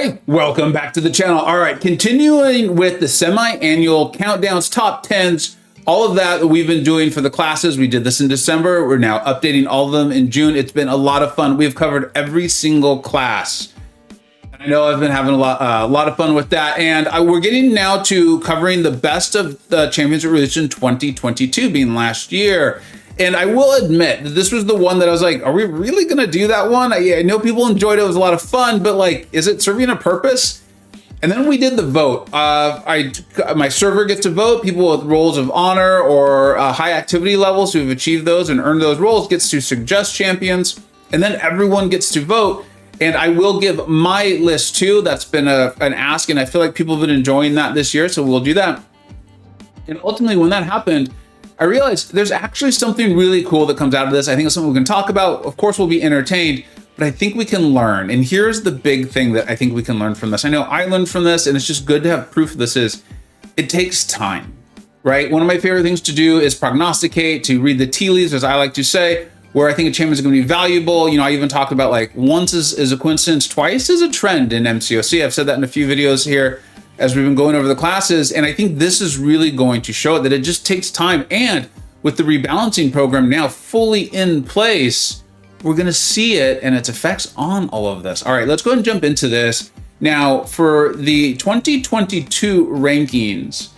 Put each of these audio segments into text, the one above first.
everybody, welcome back to the channel. All right, continuing with the semi-annual countdowns, top 10s, all of that we've been doing for the classes. We did this in December. We're now updating all of them in June. It's been a lot of fun. We've covered every single class. I know I've been having a lot of fun with that. And we're getting now to covering the best of the champions that released in 2022, being last year. And I will admit that this was the one that I was like, are we really going to do that one? I know people enjoyed it. It was a lot of fun, but like, is it serving a purpose? And then we did the vote. My server gets to vote. People with roles of honor or high activity levels who have achieved those and earned those roles gets to suggest champions. And then everyone gets to vote. And I will give my list too. That's been an ask, and I feel like people have been enjoying that this year, so we'll do that. And ultimately, when that happened, I realized there's actually something really cool that comes out of this. I think it's something we can talk about. Of course, we'll be entertained, but I think we can learn. And here's the big thing that I think we can learn from this. I know I learned from this, and it's just good to have proof of this is it takes time, right? One of my favorite things to do is prognosticate, to read the tea leaves, as I like to say, where I think a champion is going to be valuable. You know, I even talked about like once is a coincidence, twice is a trend in MCoC. I've said that in a few videos here as we've been going over the classes. And I think this is really going to show it that it just takes time. And with the rebalancing program now fully in place, we're going to see it and its effects on all of this. All right, let's go ahead and jump into this. Now, for the 2022 rankings,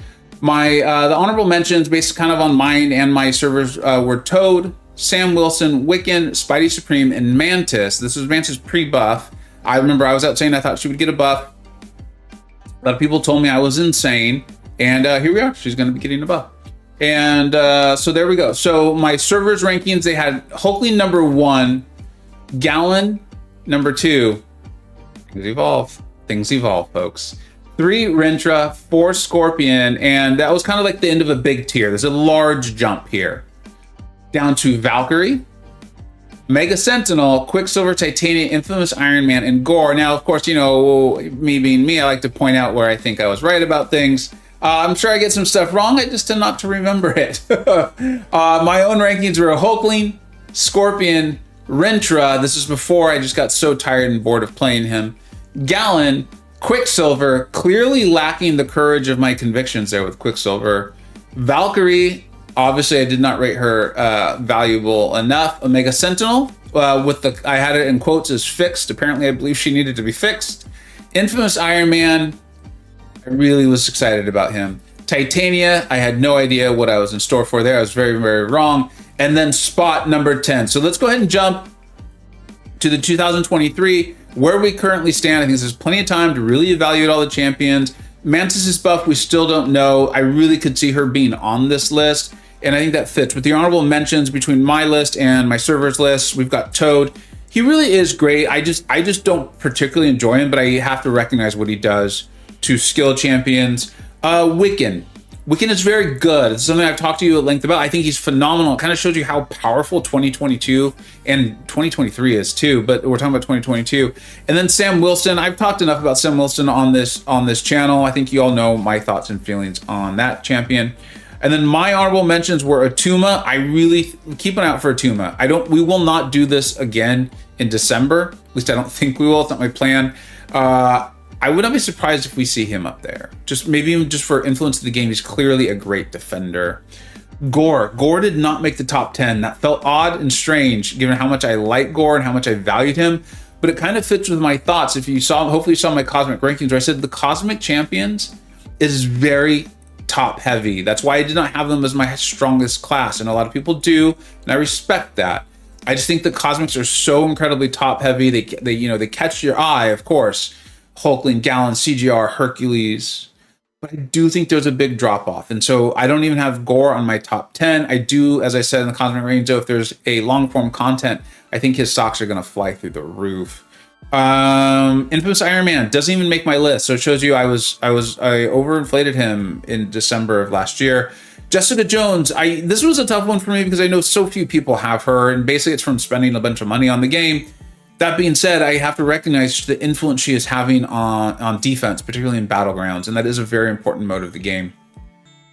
the honorable mentions based kind of on mine and my servers were Toad, Sam Wilson, Wiccan, Spidey Supreme, and Mantis. This was Mantis pre-buff. I remember I was out saying I thought she would get a buff. A lot of people told me I was insane, and here we are. She's going to be getting a buff. And so there we go. So my servers rankings, they had Hulkling number 1, Gallon number 2. Things evolve. Things evolve, folks. 3, Ventra, 4, Scorpion, and that was kind of like the end of a big tier. There's a large jump here. Down to Valkyrie, Mega Sentinel, Quicksilver, Titania, Infamous Iron Man, and Gore. Now, of course, you know, me being me, I like to point out where I think I was right about things. I'm sure I get some stuff wrong. I just tend not to remember it. My own rankings were Hulkling, Scorpion, Ventra. This is before I just got so tired and bored of playing him. Gallon, Quicksilver, clearly lacking the courage of my convictions there with Quicksilver. Valkyrie, obviously, I did not rate her valuable enough. Omega Sentinel, I had it in quotes as fixed. Apparently, I believe she needed to be fixed. Infamous Iron Man, I really was excited about him. Titania, I had no idea what I was in store for there. I was very, very wrong. And then Spot number 10. So let's go ahead and jump to the 2023, where we currently stand. I think there's plenty of time to really evaluate all the champions. Mantis's buff, we still don't know. I really could see her being on this list, and I think that fits. With the honorable mentions between my list and my server's list, we've got Toad. He really is great. I just don't particularly enjoy him, but I have to recognize what he does to skill champions. Wiccan. Wiccan is very good. It's something I've talked to you at length about. I think he's phenomenal. It kind of shows you how powerful 2022 and 2023 is too, but we're talking about 2022. And then Sam Wilson. I've talked enough about Sam Wilson on this channel. I think you all know my thoughts and feelings on that champion. And then my honorable mentions were Atuma. I really keep an eye out for Atuma. We will not do this again in December. At least I don't think we will. It's not my plan. I would not be surprised if we see him up there. Maybe even just for influence of the game. He's clearly a great defender. Gore did not make the top 10. That felt odd and strange given how much I like Gore and how much I valued him. But it kind of fits with my thoughts. If you saw, hopefully you saw my cosmic rankings where I said the cosmic champions is very top heavy. That's why I did not have them as my strongest class. And a lot of people do, and I respect that. I just think the cosmics are so incredibly top heavy. They catch your eye, of course. Hulkling, Gallon, CGR, Hercules. But I do think there's a big drop off. And so I don't even have Gore on my top 10. I do, as I said in the cosmic range, though, if there's a long form content, I think his stocks are going to fly through the roof. Infamous Iron Man doesn't even make my list. So it shows you I overinflated him in December of last year. Jessica Jones, this was a tough one for me because I know so few people have her. And basically it's from spending a bunch of money on the game. That being said, I have to recognize the influence she is having on defense, particularly in battlegrounds, and that is a very important mode of the game.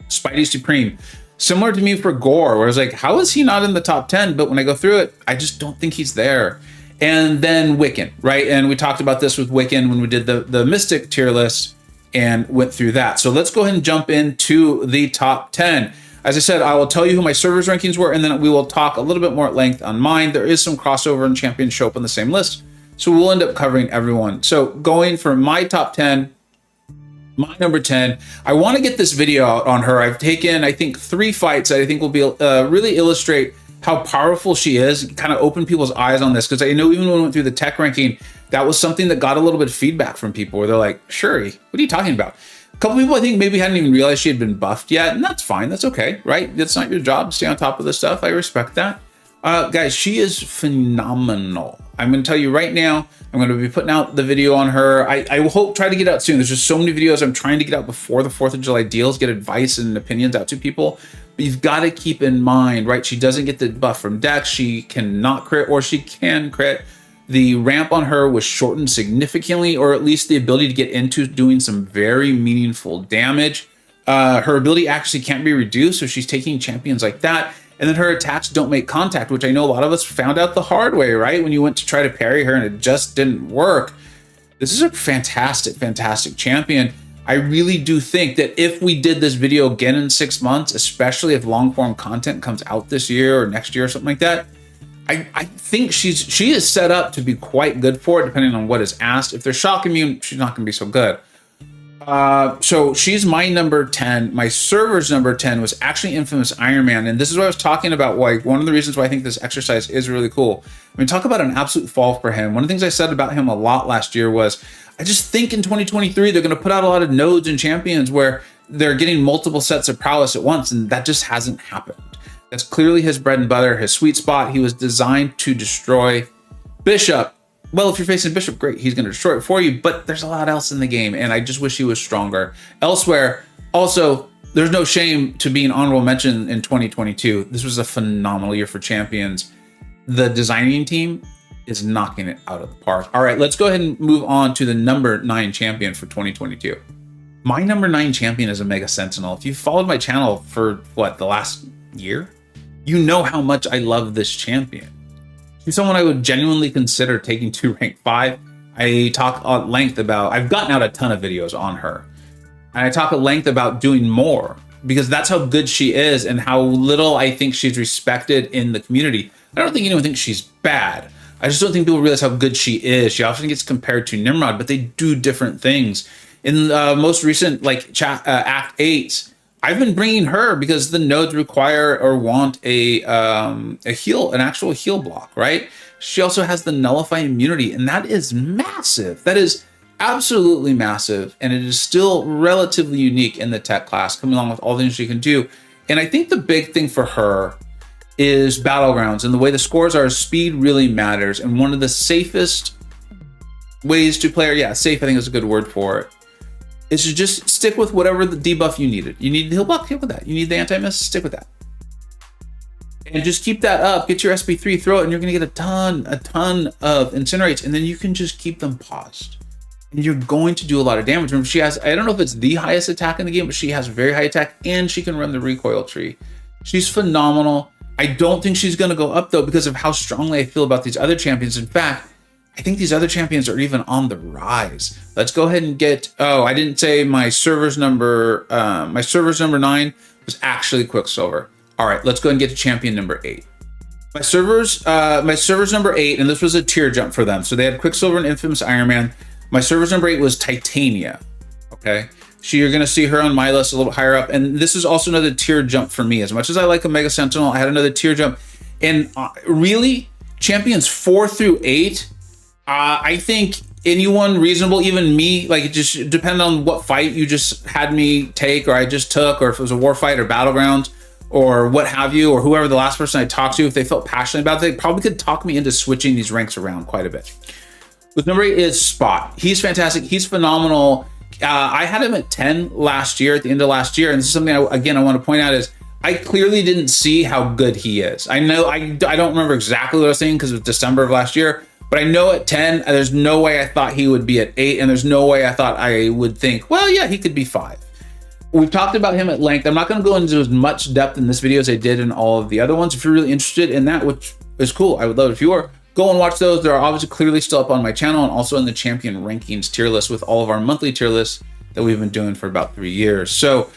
Spidey Supreme, similar to me for Gore, where I was like, how is he not in the top 10? But when I go through it, I just don't think he's there. and then Wiccan, right? And we talked about this with Wiccan when we did the Mystic tier list and went through that. So let's go ahead and jump into the top 10. As I said, I will tell you who my servers rankings were, and then we will talk a little bit more at length on mine. There is some crossover and champions show up on the same list, so we'll end up covering everyone. So going for my top 10, my number 10, I want to get this video out on her. I've taken, I think, 3 fights that I think will be really illustrate how powerful she is, kind of open people's eyes on this, because I know even when we went through the tech ranking, that was something that got a little bit of feedback from people where they're like, Shuri, what are you talking about? A couple people I think maybe hadn't even realized she had been buffed yet, and that's fine, that's okay, right? That's not your job to stay on top of this stuff. I respect that. Guys, she is phenomenal. I'm going to tell you right now, I'm going to be putting out the video on her. I will hope try to get out soon. There's just so many videos I'm trying to get out before the 4th of July deals, get advice and opinions out to people. But you've got to keep in mind, right? She doesn't get the buff from Dex. She cannot crit, or she can crit. The ramp on her was shortened significantly, or at least the ability to get into doing some very meaningful damage. Her ability actually can't be reduced, so she's taking champions like that. And then her attacks don't make contact, which I know a lot of us found out the hard way, right? When you went to try to parry her and it just didn't work. This is a fantastic, fantastic champion. I really do think that if we did this video again in 6 months, especially if long form content comes out this year or next year or something like that, I think she is set up to be quite good for it, depending on what is asked. If they're shock immune, she's not going to be so good. So she's my number 10. My server's number 10 was actually Infamous Iron Man. And this is what I was talking about. Why one of the reasons why I think this exercise is really cool. I mean, talk about an absolute fall for him. One of the things I said about him a lot last year was, I just think in 2023, they're going to put out a lot of nodes and champions where they're getting multiple sets of prowess at once. And that just hasn't happened. That's clearly his bread and butter, his sweet spot. He was designed to destroy Bishop. Well, if you're facing Bishop, great, he's going to destroy it for you, but there's a lot else in the game, and I just wish he was stronger. Elsewhere, also, there's no shame to be an honorable mention in 2022. This was a phenomenal year for champions. The designing team is knocking it out of the park. All right, let's go ahead and move on to the number 9 champion for 2022. My number 9 champion is Omega Sentinel. If you've followed my channel for, the last year, you know how much I love this champion. She's someone I would genuinely consider taking to rank 5. I talk at length about, I've gotten out a ton of videos on her. And I talk at length about doing more, because that's how good she is and how little I think she's respected in the community. I don't think anyone thinks she's bad. I just don't think people realize how good she is. She often gets compared to Nimrod, but they do different things. In the most recent Act 8, I've been bringing her because the nodes require or want an actual heal block, right? She also has the nullify immunity, and that is massive. That is absolutely massive, and it is still relatively unique in the tech class, coming along with all the things she can do. And I think the big thing for her is battlegrounds, and the way the scores are, speed really matters. And one of the safest ways to play her, safe I think is a good word for it, is to just stick with whatever the debuff you needed. You need the heal block, stick with that. You need the anti-miss, stick with that. And just keep that up, get your SP3, throw it, and you're gonna get a ton of incinerates, and then you can just keep them paused. And you're going to do a lot of damage. Remember, she has, I don't know if it's the highest attack in the game, but she has very high attack, and she can run the recoil tree. She's phenomenal. I don't think she's gonna go up though, because of how strongly I feel about these other champions. In fact, I think these other champions are even on the rise. Let's go ahead and get, I didn't say my server's number 9 was actually Quicksilver. All right, let's go ahead and get to champion number 8. My server's number 8, and this was a tier jump for them. So they had Quicksilver and Infamous Iron Man. My server's number 8 was Titania, okay? You're gonna see her on my list a little higher up. And this is also another tier jump for me. As much as I like Omega Sentinel, I had another tier jump. And really, champions 4 through 8, I think anyone reasonable, even me, like it just depended on what fight you just had me take, or I just took, or if it was a war fight or battlegrounds or what have you, or whoever the last person I talked to, if they felt passionate about it, they probably could talk me into switching these ranks around quite a bit. With number 8 is Spot. He's fantastic. He's phenomenal. I had him at 10 last year, at the end of last year. And this is something, I want to point out is I clearly didn't see how good he is. I know, I don't remember exactly what I was saying because it was December of last year, but I know at 10, there's no way I thought he would be at 8, and there's no way I thought I would think, well, yeah, he could be 5. We've talked about him at length. I'm not going to go into as much depth in this video as I did in all of the other ones. If you're really interested in that, which is cool, I would love it if you were, Go and watch those. They're obviously clearly still up on my channel and also in the champion rankings tier list with all of our monthly tier lists that we've been doing for about 3 years. So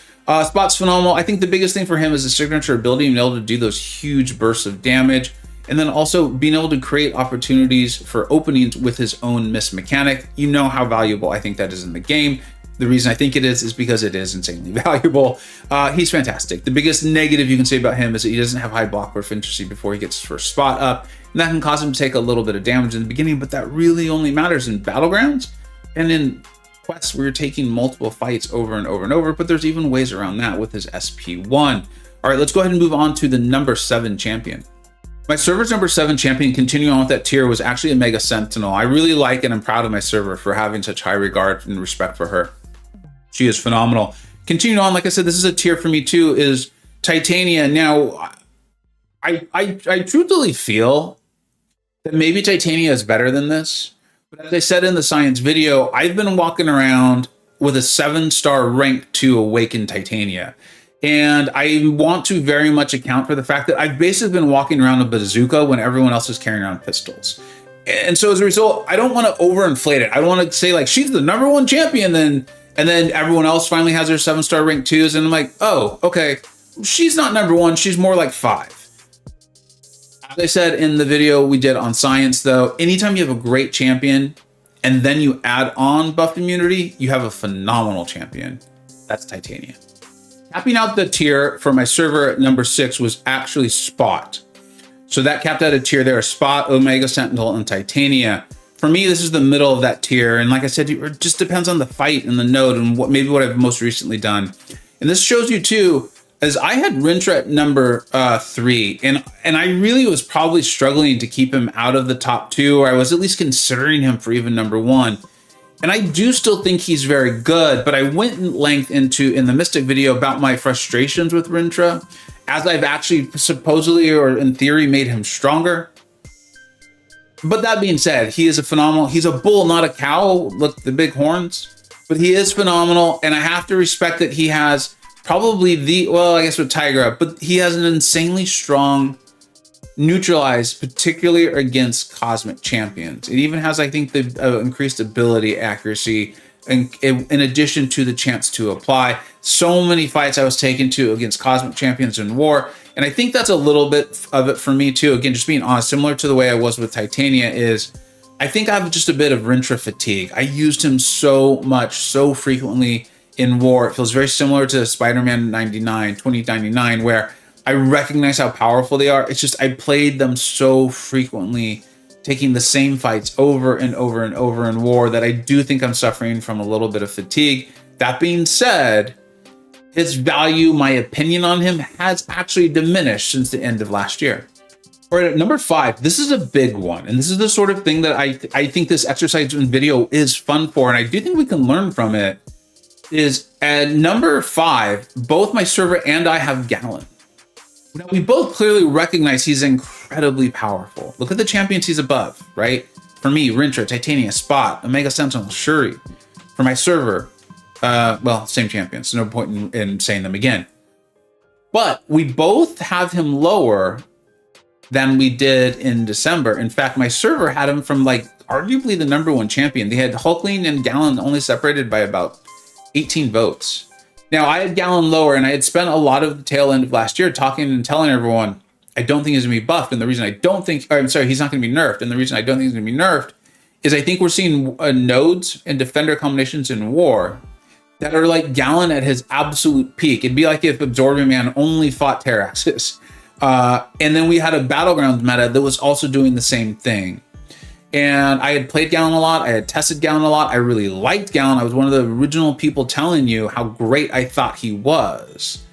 Spot's phenomenal. I think the biggest thing for him is the signature ability, being able to do those huge bursts of damage, and then also being able to create opportunities for openings with his own miss mechanic. You know how valuable I think that is in the game. The reason I think it is because it is insanely valuable. He's fantastic. The biggest negative you can say about him is that he doesn't have high block proficiency before he gets his first spot up. And that can cause him to take a little bit of damage in the beginning, but that really only matters in battlegrounds and in quests where you're taking multiple fights over and over and over, but there's even ways around that with his SP1. All right, let's go ahead and move on to the number 7 champion. My server's number 7 champion, continuing on with that tier, was actually a Mega Sentinel. I really like and I'm proud of my server for having such high regard and respect for her. She is phenomenal. Continuing on, like I said, this is a tier for me too, is Titania. Now, I truthfully feel that maybe Titania is better than this. But as I said in the science video, I've been walking around with a 7-star rank to Awaken Titania. And I want to very much account for the fact that I've basically been walking around a bazooka when everyone else is carrying around pistols. And so as a result, I don't want to overinflate it. I don't want to say like, she's the number 1 champion, and then everyone else finally has their 7-star rank 2s. And I'm like, oh, okay, she's not number 1. She's more like 5. As I said in the video we did on science though, anytime you have a great champion and then you add on buff immunity, you have a phenomenal champion. That's Titania. Capping out the tier for my server at number 6 was actually Spot. So that capped out a tier there, Spot, Omega Sentinel, and Titania. For me, this is the middle of that tier. And like I said, it just depends on the fight and the node and what I've most recently done. And this shows you too, as I had Ventra at number 3, and I really was probably struggling to keep him out of the top 2, or I was at least considering him for even number 1. And I do still think he's very good, but I went in length in the Mystic video about my frustrations with Ventra, as I've actually supposedly or in theory made him stronger. But that being said, he is he's a bull, not a cow. Look, the big horns, but he is phenomenal. And I have to respect that he has probably well, I guess with Tiger Up, but he has an insanely strong neutralize, particularly against cosmic champions. It even has, I think, the increased ability accuracy, in addition to the chance to apply. So many fights I was taken to against cosmic champions in war, and I think that's a little bit of it for me too. Again, just being honest, similar to the way I was with Titania, is I think I have just a bit of Ventra fatigue. I used him so much, so frequently in war. It feels very similar to Spider-Man 2099, where I recognize how powerful they are. It's just I played them so frequently, taking the same fights over and over and over in war, that I do think I'm suffering from a little bit of fatigue. That being said, his value, my opinion on him, has actually diminished since the end of last year. All right, at number 5, this is a big one. And this is the sort of thing that I think this exercise in video is fun for, and I do think we can learn from it, is at number 5, both my server and I have Gallon. Now, we both clearly recognize he's incredibly powerful. Look at the champions he's above, right? For me, Ventra, Titania, Spot, Omega Sentinel, Shuri. For my server, well, same champions, so no point in saying them again. But we both have him lower than we did in December. In fact, my server had him from like arguably the number 1 champion. They had Hulkling and Gallon only separated by about 18 votes. Now, I had Gallon lower, and I had spent a lot of the tail end of last year talking and telling everyone I don't think he's going to be buffed. And the reason I don't think, or I'm sorry, he's not going to be nerfed. And the reason I don't think he's going to be nerfed is I think we're seeing nodes and defender combinations in war that are like Gallon at his absolute peak. It'd be like if Absorbing Man only fought Terraxes. And then we had a Battlegrounds meta that was also doing the same thing. And I had played Gallon a lot. I had tested Gallon a lot. I really liked Gallon. I was one of the original people telling you how great I thought he was.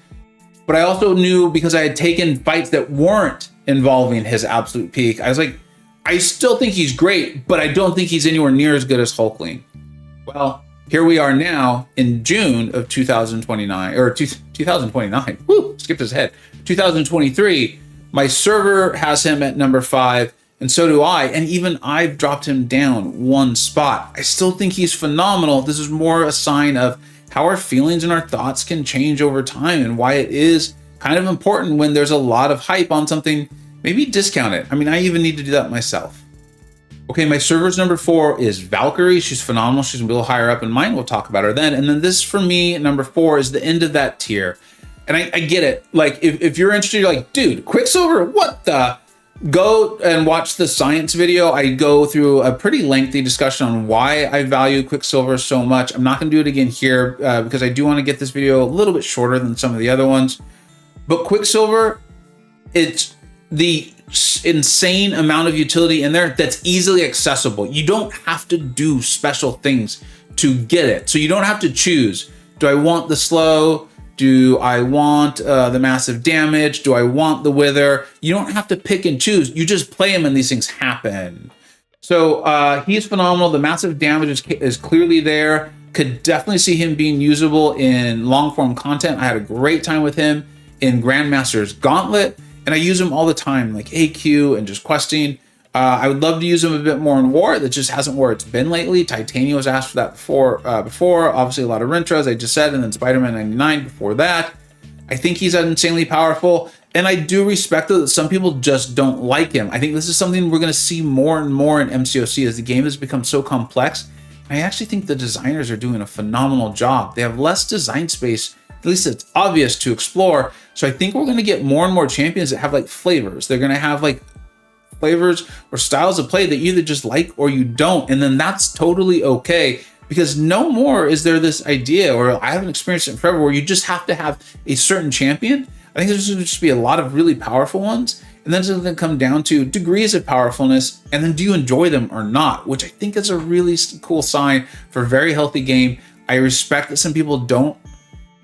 But I also knew, because I had taken fights that weren't involving his absolute peak, I was like, I still think he's great, but I don't think he's anywhere near as good as Hulkling. Well, here we are now in June of 2029, or 2029. Woo, skipped his head. 2023. My server has him at number 5. And so do I, and even I've dropped him down 1 spot. I still think he's phenomenal. This is more a sign of how our feelings and our thoughts can change over time, and why it is kind of important when there's a lot of hype on something, maybe discount it. I mean, I even need to do that myself. Okay, my server's number 4 is Valkyrie. She's phenomenal. She's gonna be a little higher up in mine. We'll talk about her then. And then this for me, number 4 is the end of that tier. And I get it. Like if you're interested, you're like, dude, Quicksilver, what the? Go and watch the science video. I go through a pretty lengthy discussion on why I value Quicksilver so much. I'm not gonna do it again here because I do wanna get this video a little bit shorter than some of the other ones. But Quicksilver, it's the insane amount of utility in there that's easily accessible. You don't have to do special things to get it. So you don't have to choose. Do I want the slow? Do I want the massive damage? Do I want the wither? You don't have to pick and choose. You just play him and these things happen. So he's phenomenal. The massive damage is clearly there. Could definitely see him being usable in long form content. I had a great time with him in Grandmaster's Gauntlet, and I use him all the time, like AQ and just questing. I would love to use him a bit more in War. That just hasn't where it's been lately. Titania was asked for that before. Obviously a lot of Ventra, as I just said, and then Spider-Man 99 before that. I think he's insanely powerful, and I do respect that some people just don't like him. I think this is something we're going to see more and more in MCoC as the game has become so complex. I actually think the designers are doing a phenomenal job. They have less design space, at least it's obvious, to explore. So I think we're going to get more and more champions that have like flavors. They're going to have like flavors or styles of play that you either just like or you don't, and then that's totally okay, because no more is there this idea, or I haven't experienced it forever, where you just have to have a certain champion. I think there's going to just be a lot of really powerful ones, and then it's going to come down to degrees of powerfulness, and then do you enjoy them or not, which I think is a really cool sign for a very healthy game. I respect that some people don't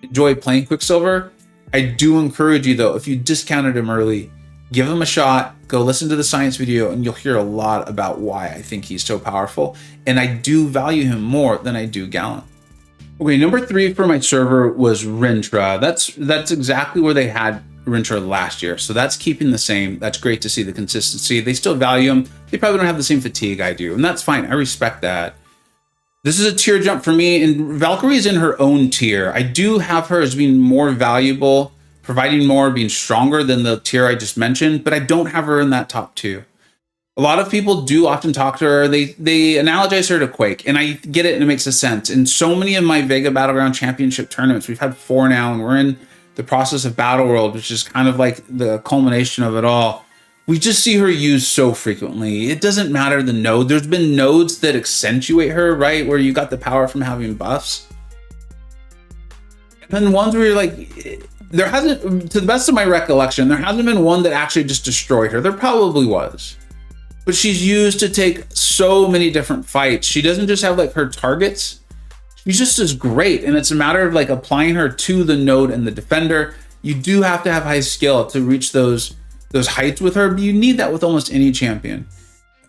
enjoy playing Quicksilver. I do encourage you though, if you discounted him early, give him a shot, go listen to the science video, and you'll hear a lot about why I think he's so powerful. And I do value him more than I do Gallant. Okay, number 3 for my server was Ventra. That's exactly where they had Ventra last year. So that's keeping the same. That's great to see the consistency. They still value him. They probably don't have the same fatigue I do, and that's fine. I respect that. This is a tier jump for me, and Valkyrie is in her own tier. I do have her as being more valuable, providing more, being stronger than the tier I just mentioned, but I don't have her in that top 2. A lot of people do often talk to her. They analogize her to Quake, and I get it, and it makes a sense. In so many of my Vega Battleground Championship tournaments, we've had 4 now, and we're in the process of Battle World, which is kind of like the culmination of it all. We just see her used so frequently. It doesn't matter the node. There's been nodes that accentuate her, right? Where you got the power from having buffs. And then ones where you're like, there hasn't, to the best of my recollection, there hasn't been one that actually just destroyed her. There probably was. But she's used to take so many different fights. She doesn't just have like her targets. She's just as great. And it's a matter of like applying her to the node and the defender. You do have to have high skill to reach those heights with her, but you need that with almost any champion.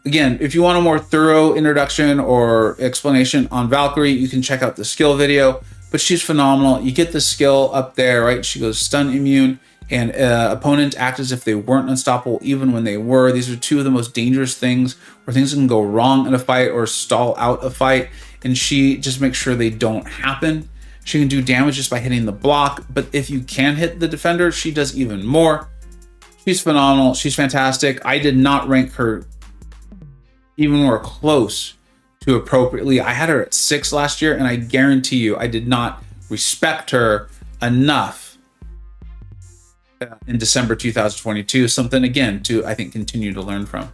Again, if you want a more thorough introduction or explanation on Valkyrie, you can check out the skill video, but she's phenomenal. You get the skill up there, right? She goes stun immune, and opponents act as if they weren't unstoppable even when they were. These are 2 of the most dangerous things where things can go wrong in a fight or stall out a fight, and she just makes sure they don't happen. She can do damage just by hitting the block, but if you can hit the defender, she does even more. She's phenomenal. She's fantastic. I did not rank her even more close to appropriately. I had her at 6 last year, and I guarantee you I did not respect her enough in December 2022. Something, again, to, I think, continue to learn from.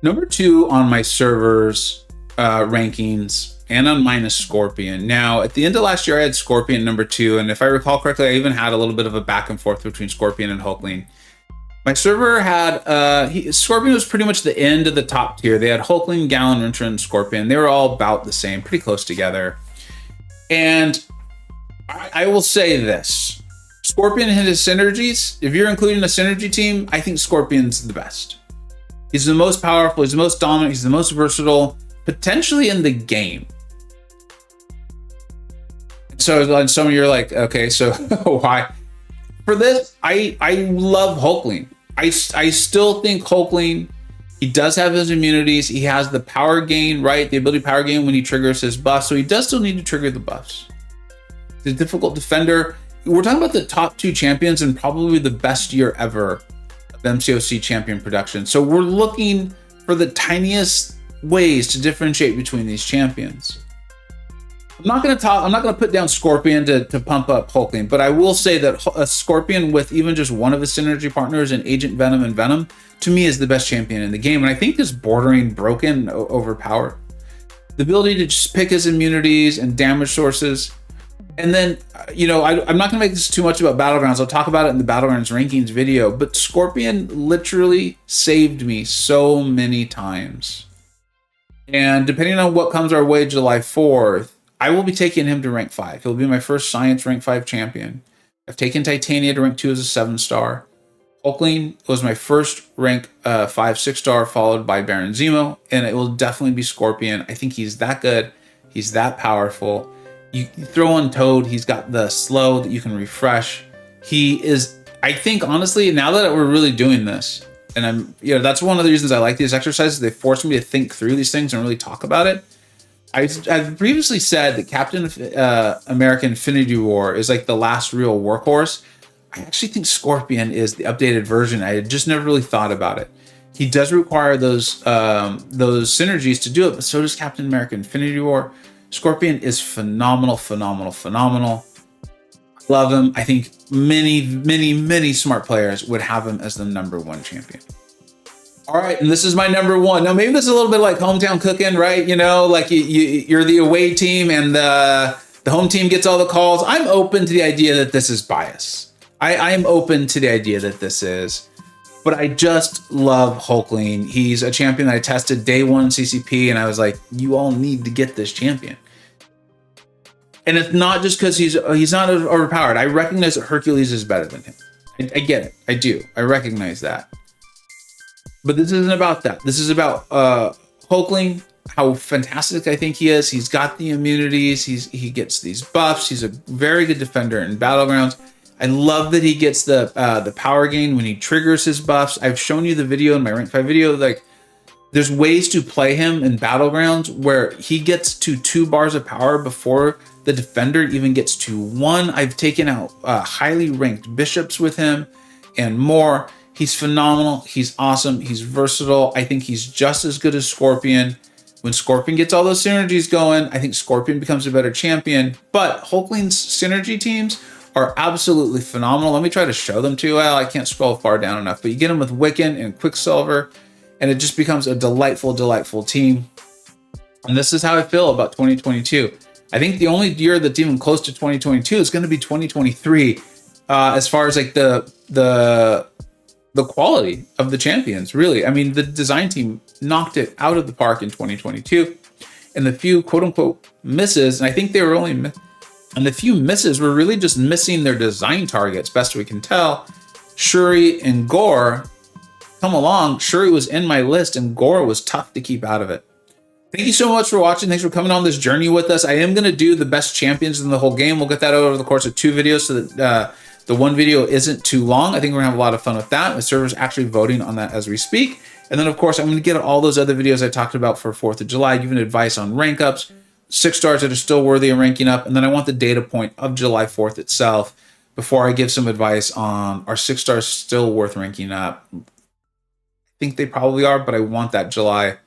Number 2 on my server's rankings, and on mine is Scorpion. Now, at the end of last year, I had Scorpion number 2, and if I recall correctly, I even had a little bit of a back and forth between Scorpion and Hulkling. My server had, Scorpion was pretty much the end of the top tier. They had Hulkling, Gallant, Ventra, and Scorpion. They were all about the same, pretty close together. And I will say this. Scorpion and his synergies, if you're including a synergy team, I think Scorpion's the best. He's the most powerful, he's the most dominant, he's the most versatile, potentially in the game. So on some of you are like, okay, so why? For this, I love Hulkling. I still think Hulkling, he does have his immunities. He has the power gain, right? The ability power gain when he triggers his buff. So he does still need to trigger the buffs. He's a difficult defender. We're talking about the top 2 champions and probably the best year ever of MCoC champion production. So we're looking for the tiniest ways to differentiate between these champions. I'm not going to put down Scorpion to pump up Hulkling, but I will say that a Scorpion with even just one of his synergy partners in Agent Venom and Venom, to me, is the best champion in the game. And I think is bordering broken, overpowered. The ability to just pick his immunities and damage sources. And then, you know, I'm not going to make this too much about Battlegrounds. I'll talk about it in the Battlegrounds rankings video, but Scorpion literally saved me so many times. And depending on what comes our way July 4th, I will be taking him to rank 5. He'll be my first Science rank 5 champion. I've taken Titania to rank 2 as a 7-star. Hulkling was my first rank 5 6-star, followed by Baron Zemo, and it will definitely be Scorpion. I think he's that good. He's that powerful. You throw on Toad, he's got the slow that you can refresh. He is, I think, honestly, now that we're really doing this, and that's one of the reasons I like these exercises. They force me to think through these things and really talk about it. I've previously said that Captain America Infinity War is like the last real workhorse. I actually think Scorpion is the updated version. I had just never really thought about it. He does require those synergies to do it, but so does Captain America Infinity War. Scorpion is phenomenal. Love him. I think many smart players would have him as the #1 champion. All right, and this is my #1. Now, maybe this is a little bit like hometown cooking, right? You know, like you're the away team and the home team gets all the calls. I'm open to the idea that this is bias. I am open to the idea that this is, but I just love Hulkling. He's a champion that I tested day 1 CCP, and I was like, you all need to get this champion. And it's not just because he's not overpowered. I recognize that Hercules is better than him. I get it. I do. I recognize that. But this isn't about that. This is about Hulkling, how fantastic I think he is. He's got the immunities. He gets these buffs. He's a very good defender in Battlegrounds. I love that he gets the power gain when he triggers his buffs. I've shown you the video in my rank 5 video. Like, there's ways to play him in Battlegrounds where he gets to 2 bars of power before the defender even gets to 1. I've taken out highly ranked bishops with him and more. He's phenomenal. He's awesome. He's versatile. I think he's just as good as Scorpion. When Scorpion gets all those synergies going, I think Scorpion becomes a better champion. But Hulkling's synergy teams are absolutely phenomenal. Let me try to show them to you. Well, I can't scroll far down enough, but you get them with Wiccan and Quicksilver, and it just becomes a delightful team. And this is how I feel about 2022. I think the only year that's even close to 2022 is going to be 2023, as far as like the quality of the champions, really. I mean, the design team knocked it out of the park in 2022, and the few quote unquote misses, and I think they were only, and the few misses were really just missing their design targets, best we can tell. Shuri and Gore come along. Shuri was in my list, and Gore was tough to keep out of it. Thank you so much for watching. Thanks for coming on this journey with us. I am going to do the best champions in the whole game. We'll get that over the course of 2 videos so that the one video isn't too long. I think we're gonna have a lot of fun with that. My server's actually voting on that as we speak. And then of course, I'm gonna get all those other videos I talked about for 4th of July, giving advice on rank ups, 6 stars that are still worthy of ranking up. And then I want the data point of July 4th itself before I give some advice on are 6 stars still worth ranking up. I think they probably are, but I want that July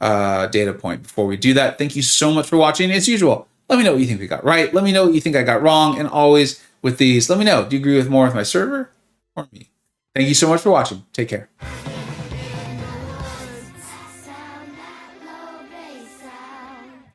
data point before we do that. Thank you so much for watching. As usual, let me know what you think we got right. Let me know what you think I got wrong. And always, with these, let me know, do you agree with more with my server or me? Thank you so much for watching. Take care.